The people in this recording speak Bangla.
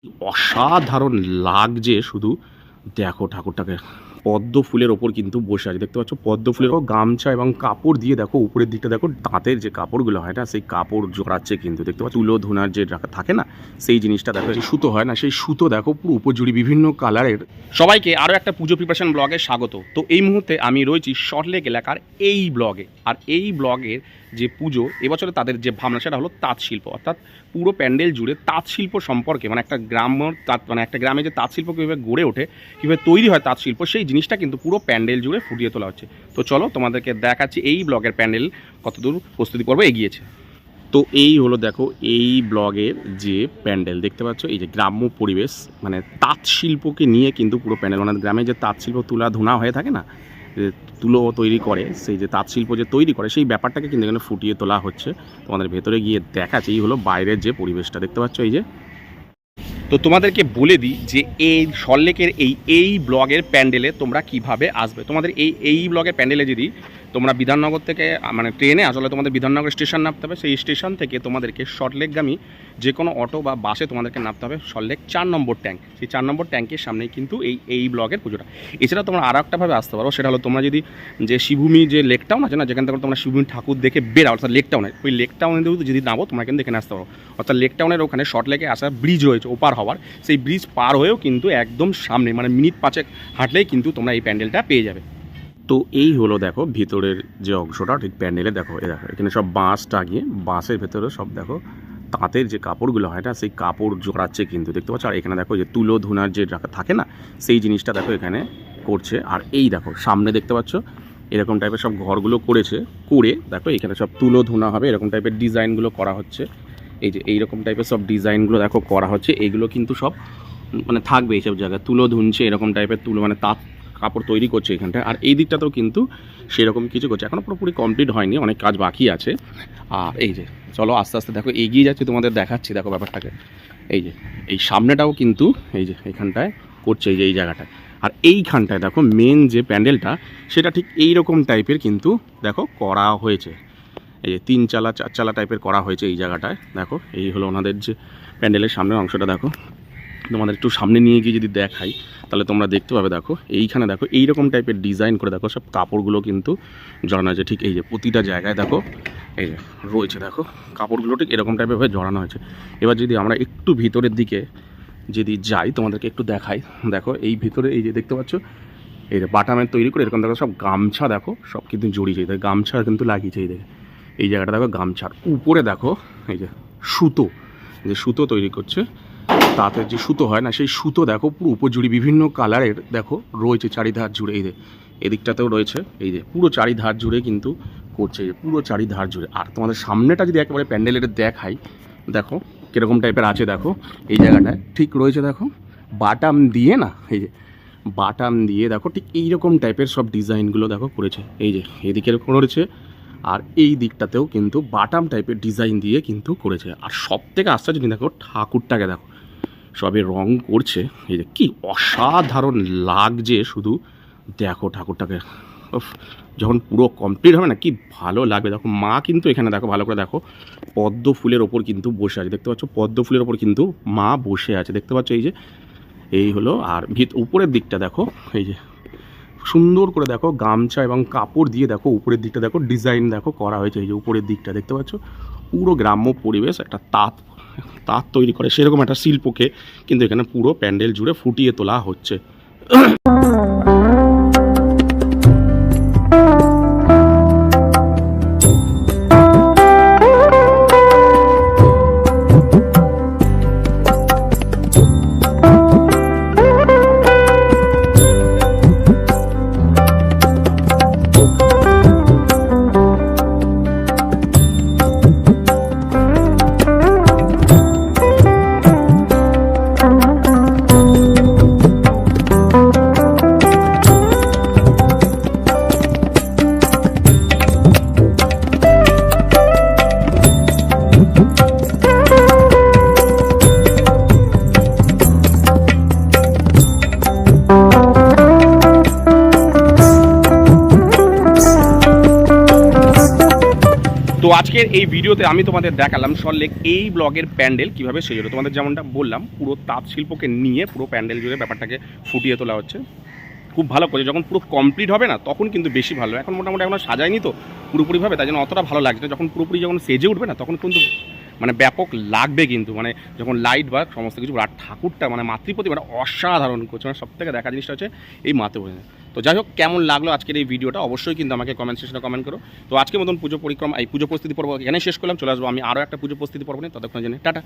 অসাধারণ লাগছে শুধু দেখো ঠাকুরটাকে। পদ্ম ফুলের ওপর কিন্তু বসে আছে, দেখতে পাচ্ছ পদ্ম ফুলের গামছা এবং কাপড় দিয়ে দেখো উপরের দিকটা দেখো, তাঁতের যে কাপড়গুলো হয় না সেই কাপড় জড়াচ্ছে কিন্তু, দেখতে পাচ্ছ তুলো ধুনার যে থাকে না সেই জিনিসটা দেখো, যে সুতো হয় না সেই সুতো দেখো পুরো উপজুড়ি বিভিন্ন কালারের। সবাইকে আরও একটা পুজো প্রিপারেশন ব্লগে স্বাগত। তো এই মুহূর্তে আমি রয়েছি সল্টলেক এলাকার এই ব্লগে, আর এই ব্লগের যে পুজো এবছরে তাদের যে ভাবনা সেটা হলো তাঁত শিল্প, অর্থাৎ পুরো প্যান্ডেল জুড়ে তাঁত শিল্প সম্পর্কে, মানে একটা একটা গ্রামে যে তাঁত শিল্প কীভাবে গড়ে ওঠে, কীভাবে তৈরি হয় তাঁত শিল্প, সেই জিনিসটা কিন্তু পুরো প্যান্ডেল জুড়ে ফুটিয়ে তোলা হচ্ছে। তো চলো তোমাদেরকে দেখাচ্ছি এই ব্লগের প্যান্ডেল কতদূর প্রস্তুতি পর্ব এগিয়েছে। তো এই হলো দেখো এই ব্লগের যে প্যান্ডেল, দেখতে পাচ্ছ এই যে গ্রাম্য পরিবেশ, মানে তাঁত শিল্পকে নিয়ে কিন্তু পুরো প্যান্ডেল, মানে গ্রামে যে তাঁত শিল্প তুলা ধুনা হয়ে থাকে না, তুলো তৈরি করে, সেই যে তাঁত শিল্প যে তৈরি করে সেই ব্যাপারটাকে কিন্তু এখানে ফুটিয়ে তোলা হচ্ছে। তোমাদের ভেতরে গিয়ে দেখাচ্ছে এই হলো বাইরের যে পরিবেশটা, দেখতে পাচ্ছ এই যে। তো তোমাদেরকে বলে দিই যে এই সল্টলেকের এই ব্লগের প্যান্ডেলে তোমরা কিভাবে আসবে। তোমাদের এই ব্লগের প্যান্ডেলে যদি তোমরা বিধাননগর থেকে, মানে ট্রেনে আসলে তোমাদের বিধাননগর স্টেশন নামতে হবে, সেই স্টেশন থেকে তোমাদেরকে সল্টলেকগামী যে কোনো অটো বা বাসে তোমাদেরকে নামতে হবে সল্টলেক 4 নম্বর ট্যাঙ্ক। সেই 4 নম্বর ট্যাঙ্কের সামনেই কিন্তু এই ব্লগের পুজোটা। এছাড়া তোমরা আরও একটাভাবে আসতে পারো, সেটা হলো তোমরা যদি যে শিবভূমি যে লেক টাউন আছে না, যেখান থেকে তোমরা শিবভূমি ঠাকুর দেখে বেরাও, অর্থাৎ লেক টাউনে, ওই লেক টাউনে যদি নামো তোমরা কিন্তু এখানে আসতে পারো। অর্থাৎ লেক টাউনের ওখানে সল্টলেকে আসার ব্রিজ রয়েছে ওপার হওয়ার, সেই ব্রিজ পার হয়েও কিন্তু একদম সামনে, মানে মিনিট 5 হাঁটলেই কিন্তু তোমরা এই প্যান্ডেলটা পেয়ে যাবে। তো এই হলো দেখো ভিতরের যে অংশটা, ঠিক প্যান্ডেলে দেখো দেখো এখানে সব বাঁশ টাঙিয়ে, বাঁশের ভেতরে সব দেখো তাঁতের যে কাপড়গুলো হয় না সেই কাপড় জড়াচ্ছে কিন্তু, দেখতে পাচ্ছ। আর এখানে দেখো যে তুলো ধুনার যে থাকে না সেই জিনিসটা দেখো এখানে করছে। আর এই দেখো সামনে দেখতে পাচ্ছ এরকম টাইপের সব ঘরগুলো করেছে, করে দেখো এখানে সব তুলো ধুনা হবে, এরকম টাইপের ডিজাইনগুলো করা হচ্ছে। এই যে এইরকম টাইপের সব ডিজাইনগুলো দেখো করা হচ্ছে, এইগুলো কিন্তু সব মানে থাকবে এইসব জায়গায়, তুলো ধুনছে এরকম টাইপের তুলো, মানে তাঁত কাপড় তৈরি করছে এখানটায়। আর এই দিকটাতেও কিন্তু সেরকম কিছু করছে, এখনও পুরোপুরি কমপ্লিট হয়নি, অনেক কাজ বাকি আছে। আর এই যে চলো আস্তে আস্তে দেখো এগিয়ে যাচ্ছে, তোমাদের দেখাচ্ছি দেখো ব্যাপারটাকে। এই যে এই সামনেটাও কিন্তু এই যে এখানটায় করছে, এই যে এই জায়গাটায়। আর এইখানটায় দেখো মেন যে প্যান্ডেলটা সেটা ঠিক এইরকম টাইপের কিন্তু দেখো করা হয়েছে, এই যে 3 চালা 4 চালা টাইপের করা হয়েছে এই জায়গাটায়। দেখো এই হলো ওনাদের যে প্যান্ডেলের সামনের অংশটা, দেখো তোমাদের একটু সামনে নিয়ে গিয়ে যদি দেখাই তাহলে তোমরা দেখতে পাবে। দেখো এইখানে দেখো এইরকম টাইপের ডিজাইন করে দেখো সব কাপড়গুলো কিন্তু জড়ানো আছে, ঠিক এই যে প্রতিটা জায়গায় দেখো এই যে রয়েছে, দেখো কাপড়গুলো ঠিক এরকম টাইপের জড়ানো হয়েছে। এবার যদি আমরা একটু ভিতরের দিকে যদি যাই তোমাদেরকে একটু দেখাই, দেখো এই ভিতরে এই যে দেখতে পাচ্ছ এই যে বাটামের তৈরি করে এরকম দেখো সব গামছা দেখো সব কিন্তু জড়িয়েছে, গামছা কিন্তু লাগিয়েছে এই দেখে এই জায়গাটা দেখো গামছার উপরে দেখো এই যে সুতো, যে সুতো তৈরি করছে, তাঁতের যে সুতো হয় না সেই সুতো দেখো পুরো উপজুড়ি বিভিন্ন কালারের দেখো রয়েছে চারিধার জুড়ে। এই যে এদিকটাতেও রয়েছে, এই যে পুরো চারিধার জুড়ে কিন্তু করছে, এই যে পুরো চারিধার জুড়ে। আর তোমাদের সামনেটা যদি একেবারে প্যান্ডেলের দেখাই, দেখো কীরকম টাইপের আছে, দেখো এই জায়গাটায় ঠিক রয়েছে দেখো বাটাম দিয়ে না, এই যে বাটাম দিয়ে দেখো ঠিক এইরকম টাইপের সব ডিজাইনগুলো দেখো করেছে, এই যে এদিকে এরকম রয়েছে, আর এই দিকটাতেও কিন্তু বাটাম টাইপের ডিজাইন দিয়ে কিন্তু করেছে। আর সব থেকে আশ্চর্য জিনিস দেখো ঠাকুরটাকে দেখো সবে রং করছে, এই যে কি অসাধারণ লাগছে শুধু দেখো ঠাকুরটাকে। যখন পুরো কমপ্লিট হবে না কি ভালো লাগবে। দেখো মা কিন্তু এখানে দেখো ভালো করে দেখো পদ্ম ফুলের ওপর কিন্তু বসে আছে, দেখতে পাচ্ছ পদ্ম ফুলের ওপর কিন্তু মা বসে আছে, দেখতে পাচ্ছ এই যে এই হলো। আর উপরের দিকটা দেখো এই যে সুন্দর করে দেখো গামছা এবং কাপড় দিয়ে দেখো উপরের দিকটা দেখো ডিজাইন দেখো করা হয়েছে, এই যে উপরের দিকটা দেখতে পাচ্ছ পুরো গ্রাম্য পরিবেশ, একটা তাঁত তৈরি করে সেরকম একটা শিল্পকে কিন্তু এখানে পুরো প্যান্ডেল জুড়ে ফুটিয়ে তোলা হচ্ছে। আজকের এই ভিডিওতে আমি তোমাদের দেখালাম সল্টলেক এই ব্লগের প্যান্ডেল কীভাবে সেজলো। তোমাদের যেমনটা বললাম পুরো তাঁত শিল্পকে নিয়ে পুরো প্যান্ডেল জুড়ে ব্যাপারটাকে ফুটিয়ে তোলা হচ্ছে খুব ভালো করে। যখন পুরো কমপ্লিট হবে না তখন কিন্তু বেশি ভালো। এখন মোটামুটি এখনো সাজায়নি তো পুরোপুরিভাবে, তাই জন্য অতটা ভালো লাগছে না। যখন পুরোপুরি যখন সেজে উঠবে না তখন কিন্তু মানে ব্যাপক লাগবে কিন্তু, মানে যখন লাইট বা সমস্ত কিছু। আর ঠাকুরটা মানে মাতৃপ্রতিমাটা অসাধারণ করছে, মানে সব থেকে দেখা জিনিসটা হচ্ছে এই মাতৃপ্রতিমা। তো যাই হোক, কেমন লাগলো আজকের এই ভিডিওটা অবশ্যই কিন্তু আমাকে কমেন্ট সেকশনে কমেন্ট করো। তো আজকের মতন পুজো পরিক্রমা এই পুজো প্রস্তুতি পর্ব এখানে শেষ করলাম। চলে আসবো আমি আরও একটা পুজো প্রস্তুতি পর্ব নিয়ে, ততক্ষণ জেনে টাটা।